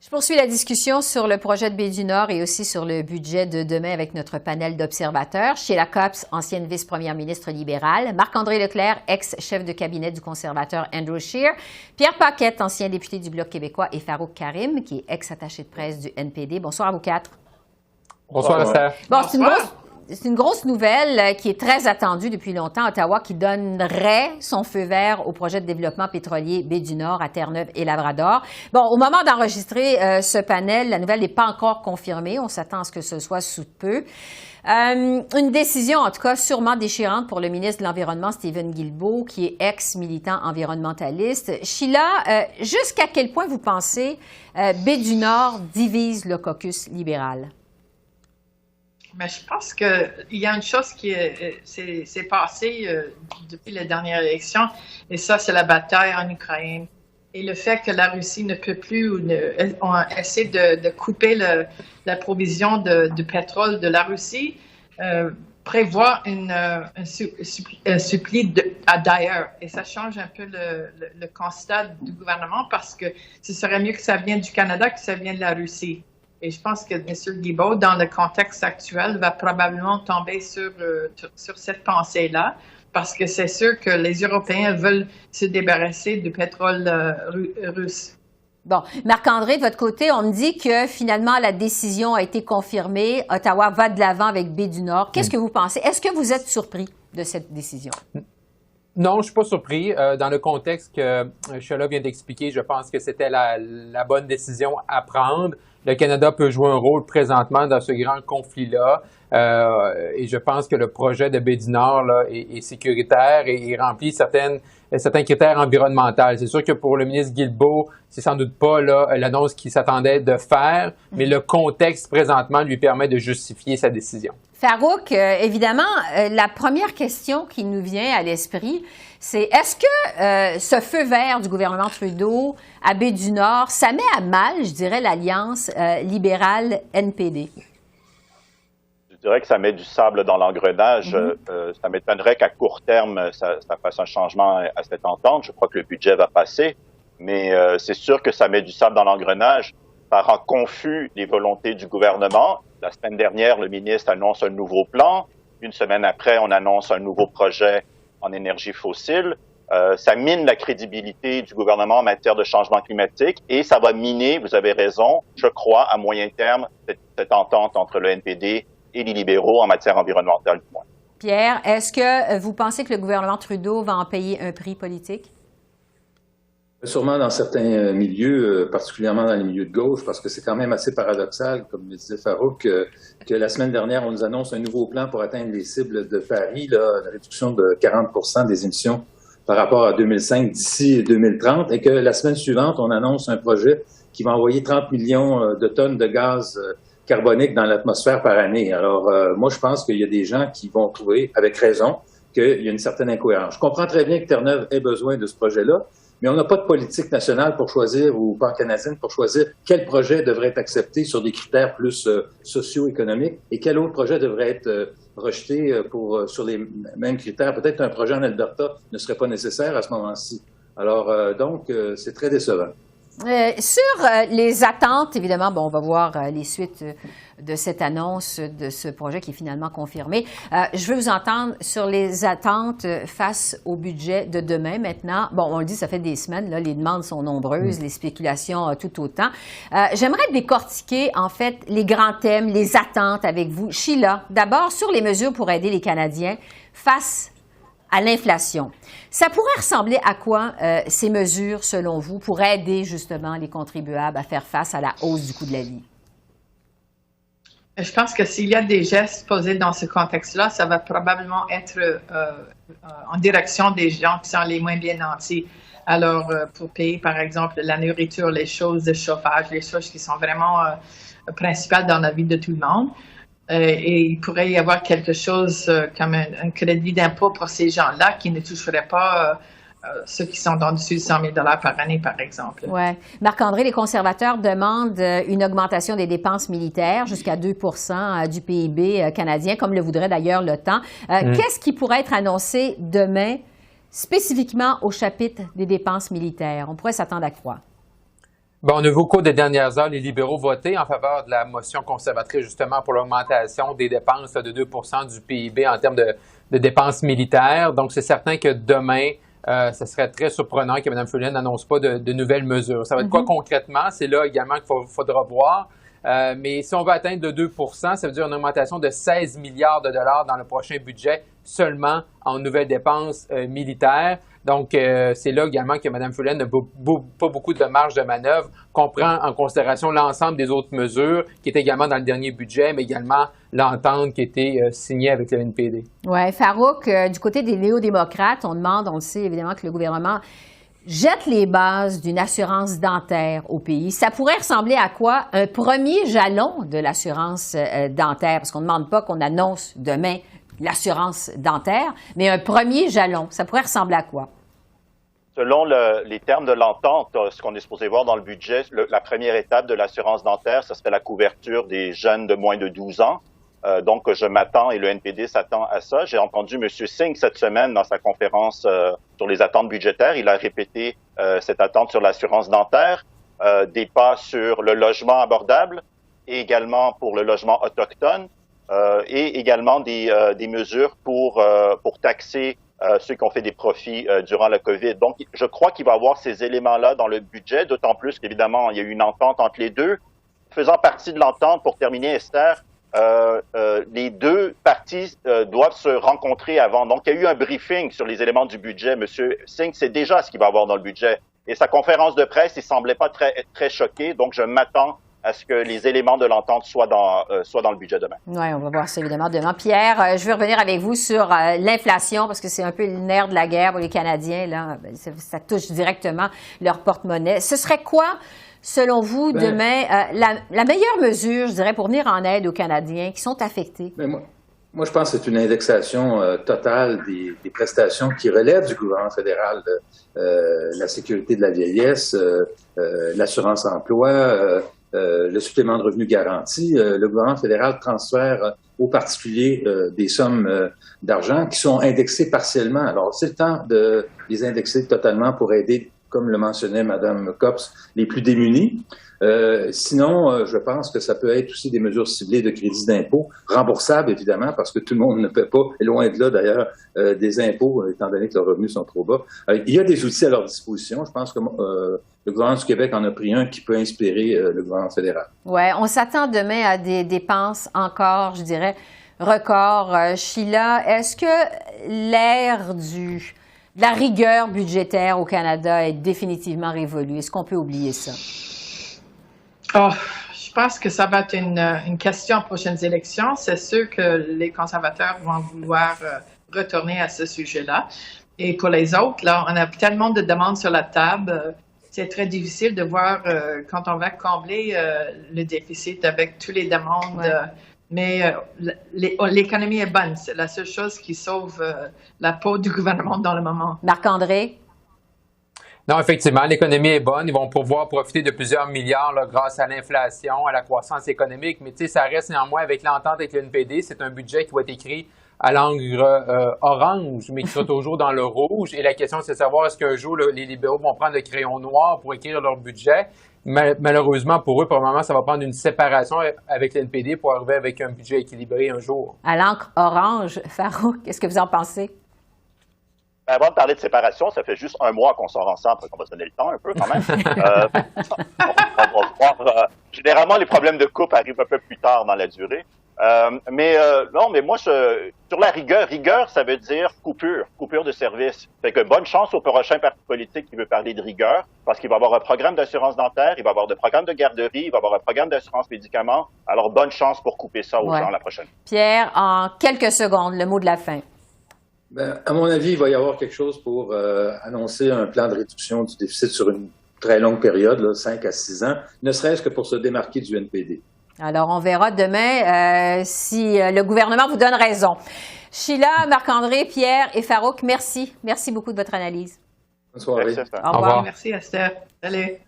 Je poursuis la discussion sur le projet de Baie du Nord et aussi sur le budget de demain avec notre panel d'observateurs. Sheila Copps, ancienne vice-première ministre libérale, Marc-André Leclerc, ex-chef de cabinet du conservateur Andrew Scheer, Pierre Paquette, ancien député du Bloc québécois, et Farouk Karim, qui est ex-attaché de presse du NPD. Bonsoir à vous quatre. Bonsoir, Esther. Bon, c'est une grosse nouvelle qui est très attendue depuis longtemps. Ottawa qui donnerait son feu vert au projet de développement pétrolier Baie du Nord à Terre-Neuve et Labrador. Bon, au moment d'enregistrer ce panel, la nouvelle n'est pas encore confirmée. On s'attend à ce que ce soit sous peu. Une décision, en tout cas, sûrement déchirante pour le ministre de l'Environnement, Stephen Guilbeault, qui est ex-militant environnementaliste. Sheila, jusqu'à quel point vous pensez Baie du Nord divise le caucus libéral? Mais je pense qu'il y a une chose qui s'est passée depuis la dernière élection, et ça, c'est la bataille en Ukraine. Et le fait que la Russie ne peut plus, on essaie de couper la provision de pétrole de la Russie, prévoit un suppli d'ailleurs. Et ça change un peu le constat du gouvernement, parce que ce serait mieux que ça vienne du Canada que ça vienne de la Russie. Et je pense que M. Guilbeault, dans le contexte actuel, va probablement tomber sur cette pensée-là, parce que c'est sûr que les Européens veulent se débarrasser du pétrole russe. Bon, Marc-André, de votre côté, on me dit que finalement la décision a été confirmée. Ottawa va de l'avant avec Baie du Nord. Qu'est-ce que vous pensez? Est-ce que vous êtes surpris de cette décision? Non, je ne suis pas surpris. Dans le contexte que Sheila vient d'expliquer, je pense que c'était la bonne décision à prendre. Le Canada peut jouer un rôle présentement dans ce grand conflit-là. Et je pense que le projet de Baie du Nord là, est sécuritaire et remplit certains critères environnementaux. C'est sûr que pour le ministre Guilbeault, c'est sans doute pas l'annonce qu'il s'attendait de faire, mais le contexte présentement lui permet de justifier sa décision. Farouk, évidemment, la première question qui nous vient à l'esprit, c'est est-ce que ce feu vert du gouvernement Trudeau à Baie du Nord, ça met à mal, je dirais, l'alliance libérale-NPD? Je dirais que ça met du sable dans l'engrenage. Ça m'étonnerait qu'à court terme, ça fasse un changement à cette entente. Je crois que le budget va passer, mais c'est sûr que ça met du sable dans l'engrenage. Ça rend confus les volontés du gouvernement. La semaine dernière, le ministre annonce un nouveau plan. Une semaine après, on annonce un nouveau projet en énergie fossile. Ça mine la crédibilité du gouvernement en matière de changement climatique et ça va miner, vous avez raison, je crois, à moyen terme, cette entente entre le NPD et les libéraux en matière environnementale, du moins. Pierre, est-ce que vous pensez que le gouvernement Trudeau va en payer un prix politique? Sûrement dans certains milieux, particulièrement dans les milieux de gauche, parce que c'est quand même assez paradoxal, comme le disait Farouk, que la semaine dernière, on nous annonce un nouveau plan pour atteindre les cibles de Paris, la réduction de 40% des émissions par rapport à 2005 d'ici 2030, et que la semaine suivante, on annonce un projet qui va envoyer 30 millions de tonnes de gaz carbonique dans l'atmosphère par année. Alors, moi, je pense qu'il y a des gens qui vont trouver, avec raison, qu'il y a une certaine incohérence. Je comprends très bien que Terre-Neuve ait besoin de ce projet-là, mais on n'a pas de politique nationale pour choisir, ou pan-canadienne pour choisir quel projet devrait être accepté sur des critères plus socio-économiques et quel autre projet devrait être rejeté sur les mêmes critères. Peut-être qu'un projet en Alberta ne serait pas nécessaire à ce moment-ci. Alors, donc, c'est très décevant. Sur les attentes, évidemment, bon, on va voir les suites de cette annonce de ce projet qui est finalement confirmé. Je veux vous entendre sur les attentes face au budget de demain maintenant. Bon, on le dit, ça fait des semaines, là, les demandes sont nombreuses, les spéculations tout autant. J'aimerais décortiquer, en fait, les grands thèmes, les attentes avec vous. Sheila, d'abord, sur les mesures pour aider les Canadiens face à l'inflation. Ça pourrait ressembler à quoi ces mesures, selon vous, pour aider justement les contribuables à faire face à la hausse du coût de la vie? Je pense que s'il y a des gestes posés dans ce contexte-là, ça va probablement être en direction des gens qui sont les moins bien nantis. Alors, pour payer, par exemple, la nourriture, les choses de chauffage, les choses qui sont vraiment principales dans la vie de tout le monde. Et il pourrait y avoir quelque chose comme un crédit d'impôt pour ces gens-là qui ne toucherait pas ceux qui sont en dessous de 100 000 $ par année, par exemple. Oui. Marc-André, les conservateurs demandent une augmentation des dépenses militaires jusqu'à 2 % du PIB canadien, comme le voudrait d'ailleurs l'OTAN. Qu'est-ce qui pourrait être annoncé demain, spécifiquement au chapitre des dépenses militaires? On pourrait s'attendre à quoi? Bon, on a vu au cours des dernières heures les libéraux voter en faveur de la motion conservatrice justement pour l'augmentation des dépenses de 2 du PIB en termes de dépenses militaires. Donc, c'est certain que demain, ça serait très surprenant que Mme Freeland n'annonce pas de nouvelles mesures. Ça va être quoi concrètement? C'est là également qu'il faudra voir. Mais si on veut atteindre le 2 ça veut dire une augmentation de 16 milliards de dollars dans le prochain budget seulement en nouvelles dépenses militaires. Donc, c'est là également que Mme Freeland n'a pas beaucoup de marge de manœuvre, qu'on prend en considération l'ensemble des autres mesures qui étaient également dans le dernier budget, mais également l'entente qui a été signée avec le NPD. Oui, Farouk, du côté des néo-démocrates, on le sait évidemment que le gouvernement jette les bases d'une assurance dentaire au pays. Ça pourrait ressembler à quoi? Un premier jalon de l'assurance dentaire, parce qu'on ne demande pas qu'on annonce demain l'assurance dentaire, mais un premier jalon. Ça pourrait ressembler à quoi? Selon les termes de l'entente, ce qu'on est supposé voir dans le budget, la première étape de l'assurance dentaire, ce serait la couverture des jeunes de moins de 12 ans. Donc, je m'attends et le NPD s'attend à ça. J'ai entendu M. Singh cette semaine dans sa conférence sur les attentes budgétaires. Il a répété cette attente sur l'assurance dentaire, des pas sur le logement abordable et également pour le logement autochtone et également des mesures pour taxer ceux qui ont fait des profits durant la COVID. Donc, je crois qu'il va y avoir ces éléments-là dans le budget, d'autant plus qu'évidemment, il y a eu une entente entre les deux. Faisant partie de l'entente, pour terminer, Esther, les deux parties doivent se rencontrer avant. Donc, il y a eu un briefing sur les éléments du budget. Monsieur Singh sait déjà ce qu'il va avoir dans le budget. Et sa conférence de presse, il semblait pas très choqué. Donc, je m'attends à ce que les éléments de l'entente soient dans le budget demain. Oui, on va voir ça évidemment demain. Pierre, je veux revenir avec vous sur l'inflation, parce que c'est un peu le nerf de la guerre pour les Canadiens. Là, ça touche directement leur porte-monnaie. Ce serait quoi, selon vous, demain, la meilleure mesure, je dirais, pour venir en aide aux Canadiens qui sont affectés? Moi, je pense que c'est une indexation totale des prestations qui relèvent du gouvernement fédéral, la sécurité de la vieillesse, l'assurance emploi, le supplément de revenu garanti. Le gouvernement fédéral transfère aux particuliers des sommes d'argent qui sont indexées partiellement. Alors, c'est le temps de les indexer totalement pour aider, comme le mentionnait Mme Copps, les plus démunis. Sinon, je pense que ça peut être aussi des mesures ciblées de crédit d'impôt, remboursables évidemment, parce que tout le monde ne paie pas, et loin de là d'ailleurs, des impôts, étant donné que leurs revenus sont trop bas. Il y a des outils à leur disposition. Je pense que le gouvernement du Québec en a pris un qui peut inspirer le gouvernement fédéral. Oui, on s'attend demain à des dépenses encore, je dirais, records. Sheila, est-ce que l'ère de la rigueur budgétaire au Canada est définitivement révolue? Est-ce qu'on peut oublier ça? Oh, je pense que ça va être une question aux prochaines élections. C'est sûr que les conservateurs vont vouloir retourner à ce sujet-là. Et pour les autres, là, on a tellement de demandes sur la table. C'est très difficile de voir quand on va combler le déficit avec toutes les demandes. Ouais. Mais l'économie est bonne. C'est la seule chose qui sauve la peau du gouvernement dans le moment. Marc-André? Non, effectivement, l'économie est bonne. Ils vont pouvoir profiter de plusieurs milliards là, grâce à l'inflation, à la croissance économique. Mais tu sais, ça reste néanmoins avec l'entente avec le NPD. C'est un budget qui va être écrit à l'encre orange, mais qui sera toujours dans le rouge. Et la question, c'est de savoir est-ce qu'un jour, les libéraux vont prendre le crayon noir pour écrire leur budget. Malheureusement, pour eux, pour le moment, ça va prendre une séparation avec le NPD pour arriver avec un budget équilibré un jour. À l'encre orange, Farouk, qu'est-ce que vous en pensez? Avant de parler de séparation, ça fait juste un mois qu'on sort ensemble, on va se donner le temps un peu quand même. On va voir, généralement, les problèmes de couple arrivent un peu plus tard dans la durée. Non, mais moi, sur la rigueur, ça veut dire coupure de service. Fait que bonne chance au prochain parti politique qui veut parler de rigueur, parce qu'il va y avoir un programme d'assurance dentaire, il va y avoir des programmes de garderie, il va y avoir un programme d'assurance médicaments. Alors, bonne chance pour couper ça aux gens la prochaine. Pierre, en quelques secondes, le mot de la fin. À mon avis, il va y avoir quelque chose pour annoncer un plan de réduction du déficit sur une très longue période, là, 5 à 6 ans, ne serait-ce que pour se démarquer du NPD. Alors, on verra demain si le gouvernement vous donne raison. Sheila, Marc-André, Pierre et Farouk, merci. Merci beaucoup de votre analyse. Bonne soirée. Merci, Au revoir. Merci, Esther. Salut.